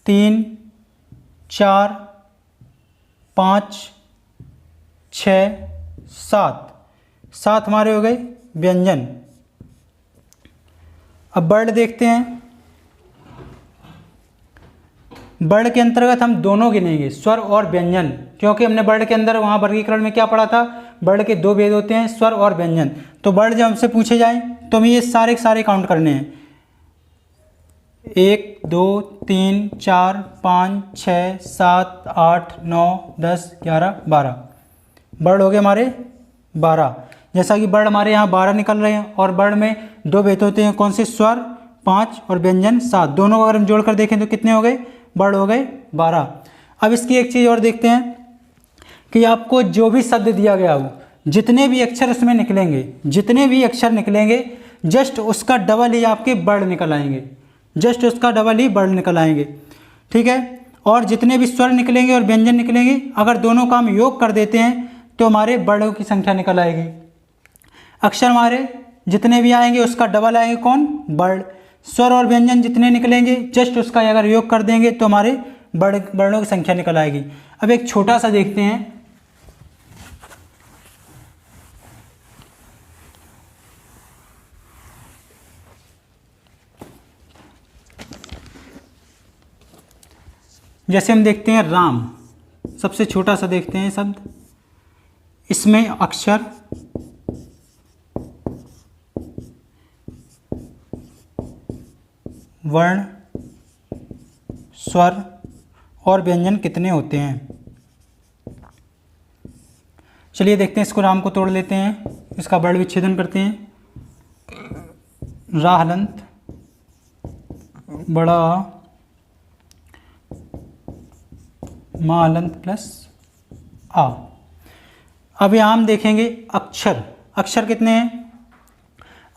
3 4 5 6 7 हमारे हो गए व्यंजन। अब वर्ण देखते हैं। वर्ण के अंतर्गत हम दोनों गिनेंगे, स्वर और व्यंजन, क्योंकि हमने वर्ण के अंदर वहाँ वर्गीकरण में क्या पढ़ा था, वर्ण के 2 भेद होते हैं, स्वर और व्यंजन। तो वर्ण जब हमसे पूछे जाएं तो हमें ये सारे काउंट करने हैं, 1 2 3 4 5 6 7 8 9 10 11 12 वर्ण हो गए हमारे 12। जैसा कि वर्ण हमारे यहाँ 12 निकल रहे हैं, और वर्ण में 2 भेद होते हैं, कौन से, स्वर 5 और व्यंजन 7। दोनों अगर हम जोड़कर देखें तो कितने हो गए, वर्ण हो गए 12। अब इसकी एक चीज़ और देखते हैं कि आपको जो भी शब्द दिया गया हो, जितने भी अक्षर उसमें निकलेंगे, जितने भी अक्षर निकलेंगे, जस्ट उसका डबल ही आपके वर्ण निकल आएंगे, जस्ट उसका डबल ही वर्ण निकल आएंगे, ठीक है। और जितने भी स्वर निकलेंगे और व्यंजन निकलेंगे, अगर दोनों का हम योग कर देते हैं तो हमारे वर्णों की संख्या निकल आएगी। अक्षर हमारे जितने भी आएंगे उसका डबल आएंगे, कौन, वर्ण। स्वर और व्यंजन जितने निकलेंगे, जस्ट उसका अगर योग कर देंगे तो हमारे वर्णों की संख्या निकल आएगी। अब एक छोटा सा देखते हैं, जैसे हम देखते हैं राम, सबसे छोटा सा देखते हैं शब्द, इसमें अक्षर वर्ण, स्वर और व्यंजन कितने होते हैं। चलिए देखते हैं, इसको राम को तोड़ लेते हैं, इसका वर्ण विच्छेदन करते हैं। रा हलंत, बड़ा आ, मा हलंत प्लस आ। अब यहाँ हम देखेंगे अक्षर। अक्षर कितने हैं।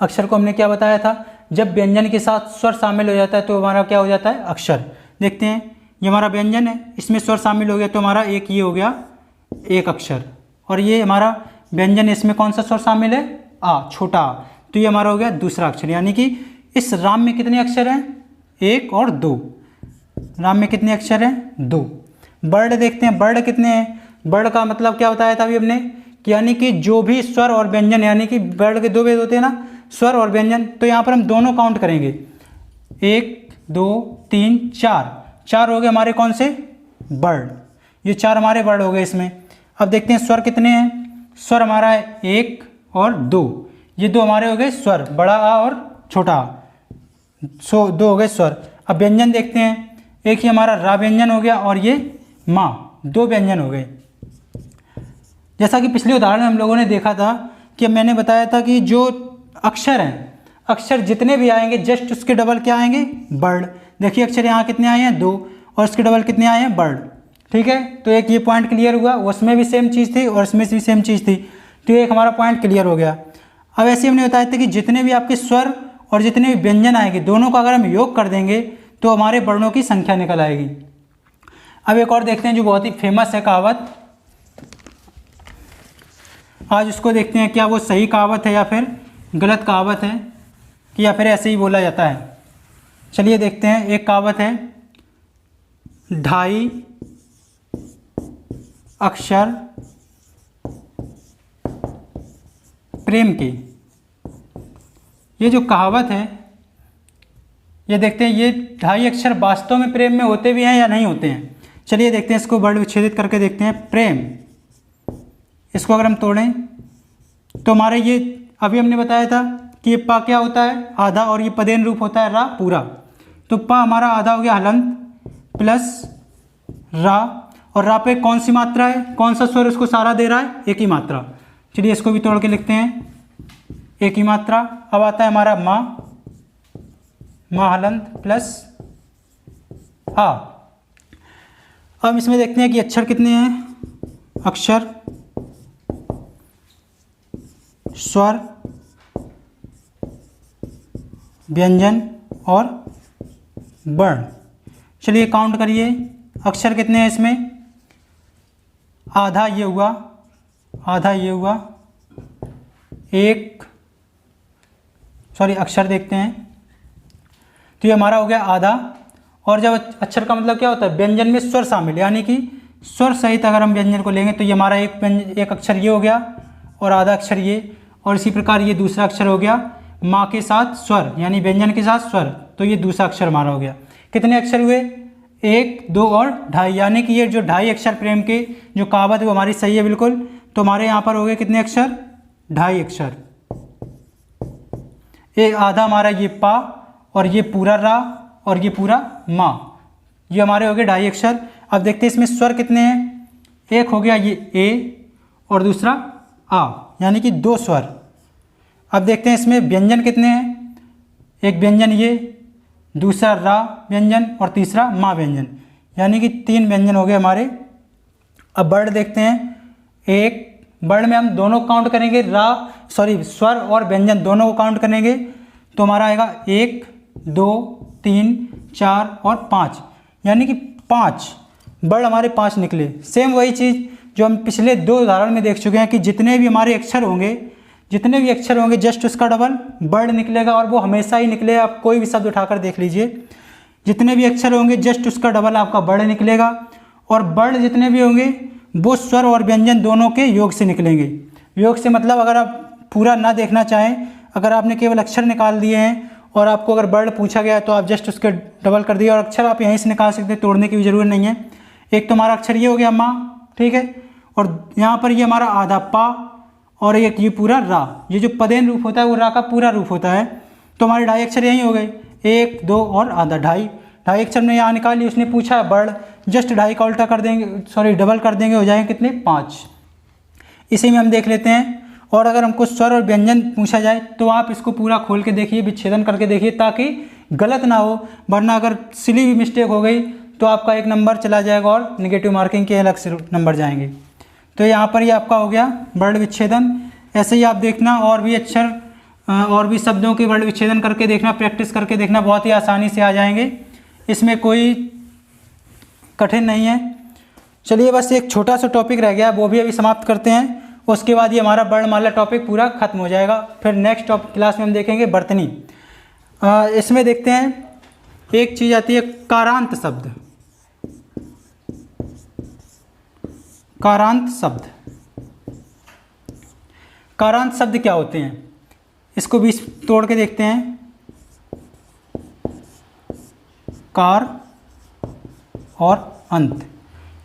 अक्षर को हमने क्या बताया था, जब व्यंजन के साथ स्वर शामिल हो जाता है तो हमारा क्या हो जाता है, अक्षर। देखते हैं, ये हमारा व्यंजन है, इसमें स्वर शामिल हो गया तो हमारा एक ये हो गया, एक अक्षर। और ये हमारा व्यंजन है, इसमें कौन सा स्वर शामिल है, आ, छोटा आ, तो ये हमारा हो गया दूसरा अक्षर। यानी कि इस राम में कितने अक्षर हैं, एक और दो। राम में कितने अक्षर हैं, दो। वर्ण देखते हैं, वर्ण कितने हैं। वर्ण का मतलब क्या बताया था अभी हमने, कि यानी कि जो भी स्वर और व्यंजन, यानी कि वर्ण के दो भेद होते हैं ना, स्वर और व्यंजन, तो यहाँ पर हम दोनों काउंट करेंगे। 1 2 3 4, 4 हो गए हमारे कौन से, वर्ण। ये 4 हमारे वर्ण हो गए इसमें। अब देखते हैं स्वर कितने हैं। स्वर हमारा है 1 और 2, ये दो हमारे हो गए स्वर, बड़ा आ और छोटा आ, सो 2 हो गए स्वर। अब व्यंजन देखते हैं, एक ही हमारा रा व्यंजन हो गया और ये माँ, 2 व्यंजन हो गए। जैसा कि पिछले उदाहरण में हम लोगों ने देखा था कि मैंने बताया था कि जो अक्षर हैं, अक्षर जितने भी आएंगे जस्ट उसके डबल क्या आएंगे, वर्ण। देखिए अक्षर यहाँ कितने आए हैं, 2, और उसके डबल कितने आए हैं, वर्ण। ठीक है, तो एक ये पॉइंट क्लियर हुआ, उसमें भी सेम चीज़ थी और इसमें भी सेम चीज़ थी, तो एक हमारा पॉइंट क्लियर हो गया। अब ऐसे हमने बताया था कि जितने भी आपके स्वर और जितने भी व्यंजन आएंगे, दोनों का अगर हम योग कर देंगे तो हमारे वर्णों की संख्या निकल आएगी। अब एक और देखते हैं जो बहुत ही फेमस है कहावत, आज उसको देखते हैं क्या वो सही कहावत है या फिर गलत कहावत है, कि या फिर ऐसे ही बोला जाता है। चलिए देखते हैं, एक कहावत है, 2.5 अक्षर प्रेम के। ये जो कहावत है, ये देखते हैं, ये 2.5 अक्षर वास्तव में प्रेम में होते भी हैं या नहीं होते हैं। चलिए देखते हैं, इसको वर्ण विच्छेदित करके देखते हैं। प्रेम, इसको अगर हम तोड़ें तो हमारे ये अभी हमने बताया था कि ये पा क्या होता है, आधा, और ये पदेन रूप होता है रा पूरा। तो पा हमारा आधा हो गया हलंत प्लस रा, और रा पे कौन सी मात्रा है, कौन सा स्वर उसको सारा दे रहा है, एक ही मात्रा। चलिए इसको भी तोड़ के लिखते हैं, एक ही मात्रा। अब आता है हमारा माँ, माँ हलंत प्लस आ। अब इसमें देखते हैं कि अक्षर कितने हैं, अक्षर, स्वर, व्यंजन और वर्ण। चलिए काउंट करिए, अक्षर कितने हैं इसमें, आधा ये हुआ, आधा ये हुआ, एक, सॉरी अक्षर देखते हैं, तो ये हमारा हो गया आधा। और जब अक्षर का मतलब क्या होता है, व्यंजन में स्वर शामिल, यानी कि स्वर सहित अगर हम व्यंजन को लेंगे तो ये हमारा एक अक्षर ये हो गया और आधा अक्षर ये, और इसी प्रकार ये दूसरा अक्षर हो गया माँ के साथ स्वर, यानी व्यंजन के साथ स्वर, तो ये दूसरा अक्षर हमारा हो गया। कितने अक्षर हुए, 1 2 और 2.5, यानी कि ये जो 2.5 अक्षर प्रेम के जो कहावत है वो हमारी सही है बिल्कुल। तो हमारे यहाँ पर हो गए कितने अक्षर, 2.5 अक्षर। एक आधा हमारा ये पा, और ये पूरा रा, और ये पूरा माँ, ये हमारे हो गए 2.5 अक्षर। अब देखते हैं इसमें स्वर कितने हैं, एक हो गया ये ए और दूसरा आ, यानी कि 2 स्वर। अब देखते हैं इसमें व्यंजन कितने हैं, एक व्यंजन ये, दूसरा रा व्यंजन और तीसरा माँ व्यंजन, यानी कि 3 व्यंजन हो गए हमारे। अब वर्ण देखते हैं, एक वर्ण में हम दोनों काउंट करेंगे, स्वर और व्यंजन दोनों को काउंट करेंगे, तो हमारा आएगा 1 2 3 4 और 5, यानी कि 5 वर्ण हमारे 5 निकले। सेम वही चीज़ जो हम पिछले 2 उदाहरण में देख चुके हैं कि जितने भी हमारे अक्षर होंगे जस्ट उसका डबल वर्ण निकलेगा, और वो हमेशा ही निकलेगा। आप कोई भी शब्द उठाकर देख लीजिए, जितने भी अक्षर होंगे जस्ट उसका डबल आपका वर्ण निकलेगा, और वर्ण जितने भी होंगे वो स्वर और व्यंजन दोनों के योग से निकलेंगे। योग से मतलब अगर आप पूरा ना देखना चाहें, अगर आपने केवल अक्षर निकाल दिए हैं और आपको अगर वर्ण पूछा गया है तो आप जस्ट उसके डबल कर दिए, और अक्षर आप यहीं से निकाल सकते हैं, तोड़ने की भी जरूरत नहीं है। एक तो हमारा अक्षर ये हो गया माँ, ठीक है, और यहाँ पर ये हमारा आधा पा, और एक ये पूरा रा, ये जो पदेन रूप होता है वो रा का पूरा रूप होता है। तो हमारे 2.5 अक्षर यहीं हो गए, 1 2 और आधा, ढाई। ढाई अक्षर में यहाँ निकाली, उसने पूछा है वर्ण, जस्ट ढाई का उल्टा कर देंगे, सॉरी डबल कर देंगे, हो जाएंगे कितने 5। इसी में हम देख लेते हैं। और अगर हमको स्वर और व्यंजन पूछा जाए तो आप इसको पूरा खोल के देखिए, विच्छेदन करके देखिए, ताकि गलत ना हो, वरना अगर सिली भी मिस्टेक हो गई तो आपका 1 नंबर चला जाएगा और नेगेटिव मार्किंग के अलग से नंबर जाएंगे। तो यहाँ पर ये आपका हो गया वर्ण विच्छेदन। ऐसे ही आप देखना और भी अक्षर और भी शब्दों के वर्ण विच्छेदन करके देखना, प्रैक्टिस करके देखना, बहुत ही आसानी से आ जाएंगे, इसमें कोई कठिन नहीं है। चलिए बस एक छोटा सा टॉपिक रह गया, वो भी अभी समाप्त करते हैं, उसके बाद ये हमारा वर्णमाला टॉपिक पूरा खत्म हो जाएगा। फिर नेक्स्ट क्लास में हम देखेंगे वर्तनी। इसमें देखते हैं एक चीज़ आती है कारांत शब्द। कारांत शब्द, कारांत शब्द क्या होते हैं, इसको भी तोड़ के देखते हैं। कार और अंत,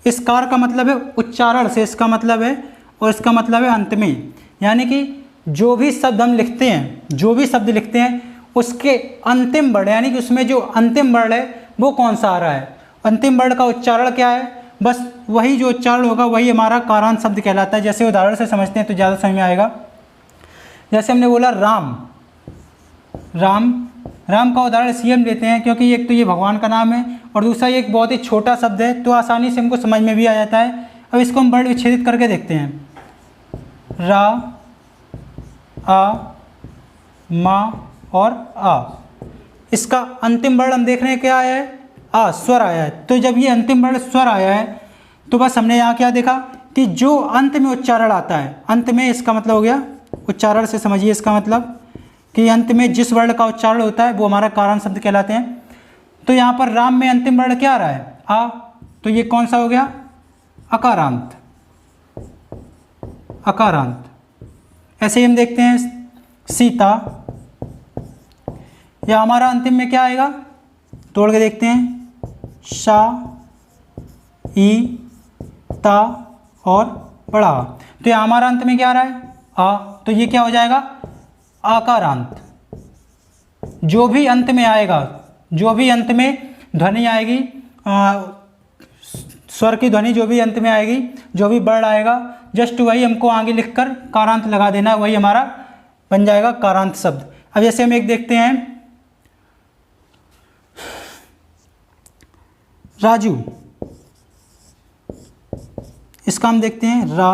इस कार का मतलब है उच्चारण से, इसका मतलब है, और इसका मतलब है अंत में। यानी कि जो भी शब्द हम लिखते हैं, जो भी शब्द लिखते हैं उसके अंतिम वर्ण, यानी कि उसमें जो अंतिम वर्ण है वो कौन सा आ रहा है, अंतिम वर्ण का उच्चारण क्या है, बस वही जो उच्चारण होगा वही हमारा कारांत शब्द कहलाता है। जैसे उदाहरण से समझते हैं तो ज़्यादा समझ में आएगा। जैसे हमने बोला राम, राम, राम का उदाहरण इसलिए हम लेते हैं क्योंकि एक तो ये भगवान का नाम है और दूसरा ये एक बहुत ही छोटा शब्द है, तो आसानी से हमको समझ में भी आ जाता है। अब इसको हम वर्ण विच्छेदित करके देखते हैं। रा, आ, मा और आ, इसका अंतिम वर्ण हम देख रहे हैं क्या आया है, आ, स्वर आया है। तो जब ये अंतिम वर्ण स्वर आया है तो बस हमने यहाँ क्या देखा कि जो अंत में उच्चारण आता है, अंत में, इसका मतलब हो गया उच्चारण से समझिए, इसका मतलब कि अंत में जिस वर्ण का उच्चारण होता है वो हमारा कारांत शब्द कहलाते हैं। तो यहाँ पर राम में अंतिम वर्ण क्या आ रहा है, आ, तो ये कौन सा हो गया, अकारांत, अकारांत। ऐसे ही हम देखते हैं सीता, या हमारा अंतिम में क्या आएगा, तोड़ के देखते हैं, शा, ई, ता और बड़ा। तो यहाँ हमारा अंत में क्या आ रहा है, आ, तो ये क्या हो जाएगा, आकारांत। जो भी अंत में आएगा, जो भी अंत में ध्वनि आएगी, स्वर की ध्वनि जो भी अंत में आएगी, जो भी वर्ण आएगा, जस्ट वही हमको आगे लिखकर कारांत लगा देना, वही हमारा बन जाएगा कारांत शब्द। अब जैसे हम एक देखते हैं राजू, इसका हम देखते हैं रा,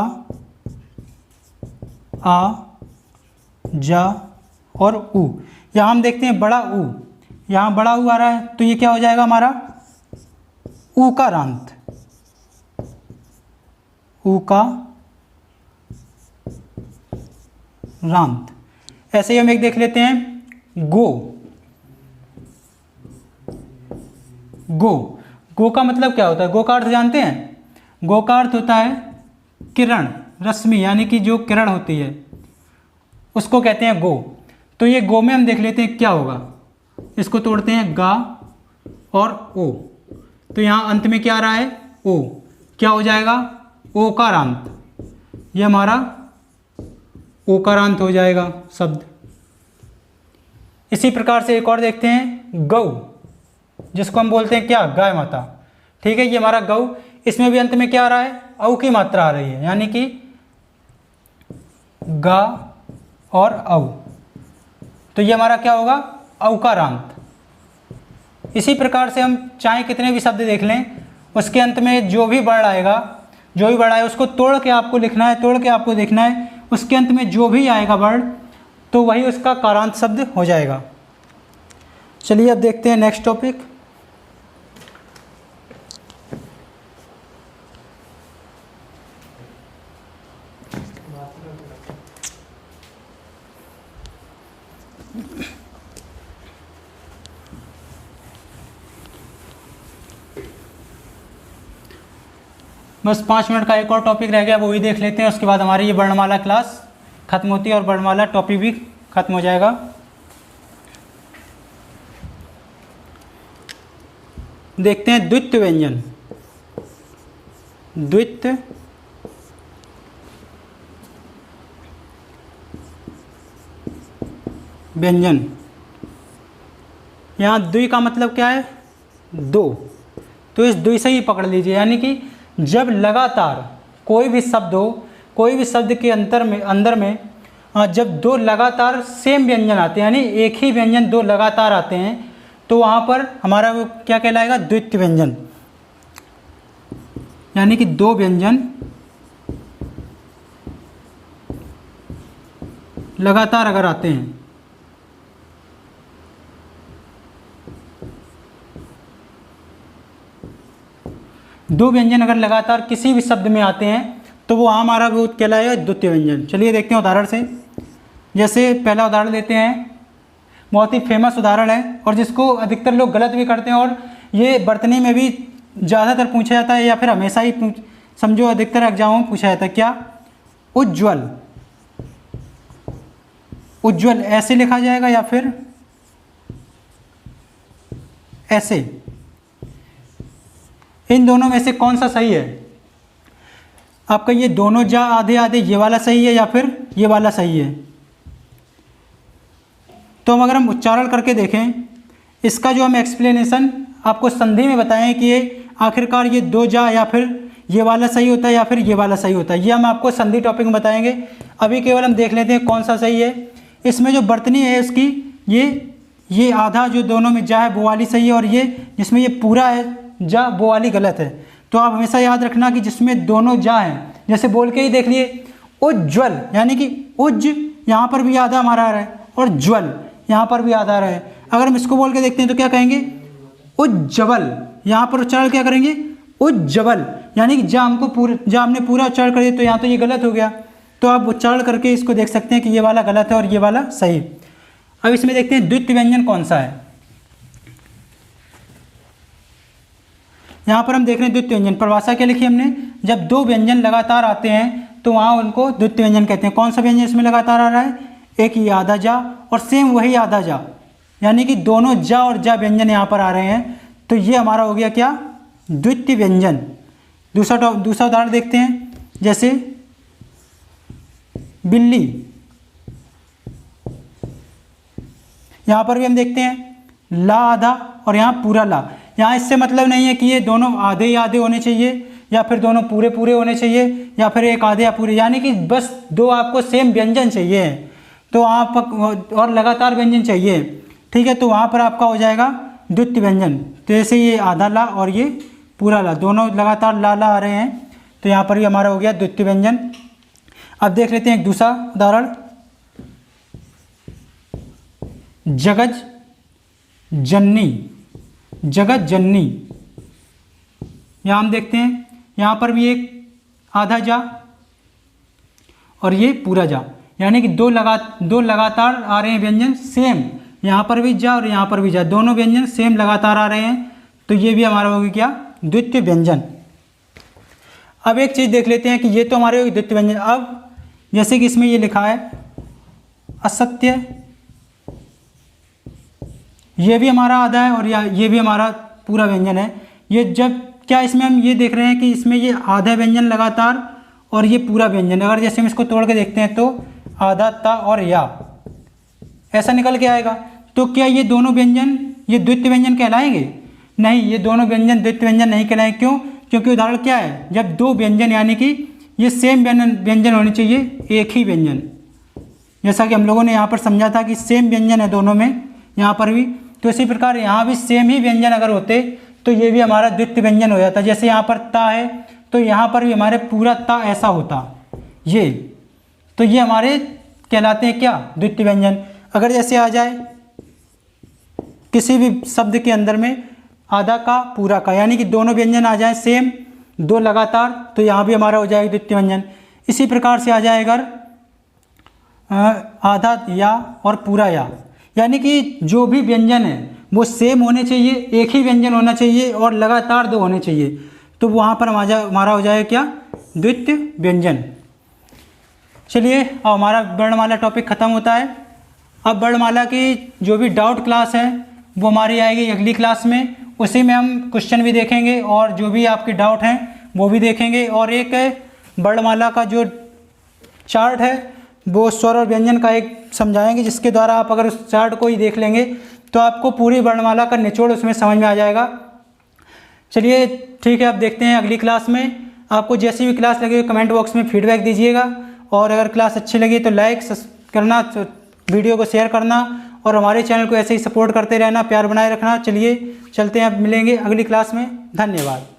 आ, जा और ऊ। यहाँ हम देखते हैं बड़ा ऊ, यहाँ बड़ा ऊ आ रहा है, तो ये क्या हो जाएगा हमारा ऊकारांत, ऊकारांत। ऐसे ही हम एक देख लेते हैं गो, गो, गो का मतलब क्या होता है, गो का अर्थ जानते हैं, गो का अर्थ होता है किरण, रश्मि, यानी कि जो किरण होती है उसको कहते हैं गो। तो ये गो में हम देख लेते हैं क्या होगा, इसको तोड़ते हैं गा और ओ, तो यहाँ अंत में क्या आ रहा है, ओ, क्या हो जाएगा, ओकारांत, ये हमारा ओकारांत हो जाएगा शब्द। इसी प्रकार से एक और देखते हैं गौ, जिसको हम बोलते हैं क्या, गाय माता, ठीक है, ये हमारा गौ। इसमें भी अंत में क्या आ रहा है, औ की मात्रा आ रही है, यानी कि गा और औ, तो ये हमारा क्या होगा, औकारांत। इसी प्रकार से हम चाहे कितने भी शब्द देख लें, उसके अंत में जो भी वर्ण आएगा, जो भी वर्ण आए उसको तोड़ के आपको लिखना है, तोड़ के आपको देखना है, उसके अंत में जो भी आएगा वर्ण तो वही उसका कारांत शब्द हो जाएगा। चलिए अब देखते हैं नेक्स्ट टॉपिक। बस 5 मिनट का एक और टॉपिक रह गया, वो भी देख लेते हैं, उसके बाद हमारी ये वर्णमाला क्लास खत्म होती है और वर्णमाला टॉपिक भी खत्म हो जाएगा। देखते हैं द्वित्व व्यंजन, द्वित्व व्यंजन, यहाँ द्वि का मतलब क्या है, दो, तो इस द्वि से ही पकड़ लीजिए। यानी कि जब लगातार कोई भी शब्द हो, कोई भी शब्द के अंदर में जब दो लगातार सेम व्यंजन आते हैं, यानी एक ही व्यंजन दो लगातार आते हैं, तो वहाँ पर हमारा वो क्या कहलाएगा, द्वित्व व्यंजन। यानी कि दो व्यंजन लगातार अगर आते हैं, दो व्यंजन अगर लगातार किसी भी शब्द में आते हैं तो वो हमारा वो कहलाएगा द्वितीय व्यंजन। चलिए देखते हैं उदाहरण से। जैसे पहला उदाहरण लेते हैं, बहुत ही फेमस उदाहरण है और जिसको अधिकतर लोग गलत भी करते हैं, और ये वर्तनी में भी ज़्यादातर पूछा जाता है या फिर हमेशा ही समझो अधिकतर एग्जामों में पूछा जाता है। क्या, उज्ज्वल। उज्ज्वल ऐसे लिखा जाएगा या फिर ऐसे, इन दोनों में से कौन सा सही है? आपका ये दोनों जा आधे आधे, ये वाला सही है या फिर ये वाला सही है? तो अगर हम उच्चारण करके देखें, इसका जो हम एक्सप्लेनेशन आपको संधि में बताएं कि ये आखिरकार ये दो जा या फिर ये वाला सही होता है या फिर ये वाला सही होता है, ये हम आपको संधि टॉपिक में बताएंगे। अभी केवल हम देख लेते हैं कौन सा सही है। इसमें जो वर्तनी है इसकी, ये आधा जो दोनों में जा है वो वाली सही है, और ये जिसमें ये पूरा है जा वो वाली गलत है। तो आप हमेशा याद रखना कि जिसमें दोनों जा हैं, जैसे बोल के ही देख लिए, उज्ज्वल, यानी कि उज्ज यहाँ पर भी आधा हमारा आ रहा है और ज्वल यहाँ पर भी आधा आ रहा है। अगर हम इसको बोल के देखते हैं तो क्या कहेंगे, उज्ज्वल। यहाँ पर उच्चारण क्या करेंगे, उज्ज्वल, यानी कि जा हमने पूरा उच्चारण कर दिया, तो यहाँ तो ये गलत हो गया। तो आप उच्चारण करके इसको देख सकते हैं कि ये वाला गलत है और ये वाला सही। अब इसमें देखते हैं द्वितीय व्यंजन कौन सा है। यहाँ पर हम देख रहे हैं द्वितीय व्यंजन, परिभाषा क्या लिखी हमने, जब दो व्यंजन लगातार आते हैं तो वहाँ उनको द्वितीय व्यंजन कहते हैं। कौन सा व्यंजन इसमें लगातार आ रहा है, एक ही आधा जा और सेम वही आधा जा, यानी कि दोनों जा और जा व्यंजन यहाँ पर आ रहे हैं, तो ये हमारा हो गया क्या, द्वितीय व्यंजन। दूसरा उदाहरण देखते हैं, जैसे बिल्ली। यहाँ पर भी हम देखते हैं ला आधा और यहाँ पूरा ला। यहाँ इससे मतलब नहीं है कि ये दोनों आधे ही आधे होने चाहिए या फिर दोनों पूरे पूरे होने चाहिए या फिर एक आधे या पूरे, यानी कि बस दो आपको सेम व्यंजन चाहिए तो आप, और लगातार व्यंजन चाहिए, ठीक है, तो वहाँ पर आपका हो जाएगा द्वितीय व्यंजन। तो जैसे ये आधा ला और ये पूरा ला, दोनों लगातार ला ला आ रहे हैं, तो यहाँ पर भी हमारा हो गया द्वितीय व्यंजन। अब देख लेते हैं एक दूसरा उदाहरण, जगज जननी। जगत जननी, यहाँ हम देखते हैं यहाँ पर भी एक आधा जा और ये पूरा जा, यानी कि दो लगातार आ रहे हैं व्यंजन सेम, यहाँ पर भी जा और यहाँ पर भी जा, दोनों व्यंजन सेम लगातार आ रहे हैं, तो ये भी हमारा होगा क्या, द्वितीय व्यंजन। अब एक चीज़ देख लेते हैं कि ये तो हमारे द्वितीय व्यंजन। अब जैसे कि इसमें ये लिखा है असत्य, ये भी हमारा आधा है और ये भी हमारा पूरा व्यंजन है। ये जब क्या इसमें हम ये देख रहे हैं कि इसमें ये आधा व्यंजन लगातार और ये पूरा व्यंजन, अगर जैसे हम इसको तोड़ के देखते हैं तो आधा ता और या ऐसा निकल के आएगा, तो क्या ये दोनों व्यंजन ये द्वितीय व्यंजन कहलाएंगे? नहीं, ये दोनों व्यंजन द्वितीय व्यंजन नहीं कहलाएंगे। क्यों? क्योंकि उदाहरण क्या है, जब दो व्यंजन यानी कि ये सेम व्यंजन होने चाहिए, एक ही व्यंजन, जैसा कि हम लोगों ने यहाँ पर समझा था कि सेम व्यंजन है दोनों में, यहाँ पर भी, तो इसी प्रकार यहाँ भी सेम ही व्यंजन अगर होते तो ये भी हमारा द्वितीय व्यंजन हो जाता। जैसे यहाँ पर ता है तो यहाँ पर भी हमारे पूरा ता ऐसा होता, ये, तो ये हमारे कहलाते हैं क्या, द्वितीय व्यंजन। अगर जैसे आ जाए किसी भी शब्द के अंदर में आधा का पूरा का, यानी कि दोनों व्यंजन आ जाए सेम, दो लगातार, तो यहाँ भी हमारा हो जाएगा द्वितीय व्यंजन। इसी प्रकार से आ जाए अगर आधा या और पूरा या, यानी कि जो भी व्यंजन है वो सेम होने चाहिए, एक ही व्यंजन होना चाहिए और लगातार दो होने चाहिए, तो वहाँ पर हमारा हो जाएगा क्या, द्वितीय व्यंजन। चलिए अब हमारा वर्णमाला टॉपिक ख़त्म होता है। अब वर्णमाला की जो भी डाउट क्लास है वो हमारी आएगी अगली क्लास में, उसी में हम क्वेश्चन भी देखेंगे और जो भी आपके डाउट हैं वो भी देखेंगे, और एक वर्णमाला का जो चार्ट है वो स्वर और व्यंजन का एक समझाएंगे, जिसके द्वारा आप अगर उस चार्ट को ही देख लेंगे तो आपको पूरी वर्णमाला का निचोड़ उसमें समझ में आ जाएगा। चलिए ठीक है, अब देखते हैं अगली क्लास में। आपको जैसी भी क्लास लगी कमेंट बॉक्स में फीडबैक दीजिएगा, और अगर क्लास अच्छी लगी तो लाइक करना, वीडियो को शेयर करना, और हमारे चैनल को ऐसे ही सपोर्ट करते रहना, प्यार बनाए रखना। चलिए चलते हैं, अब मिलेंगे अगली क्लास में। धन्यवाद।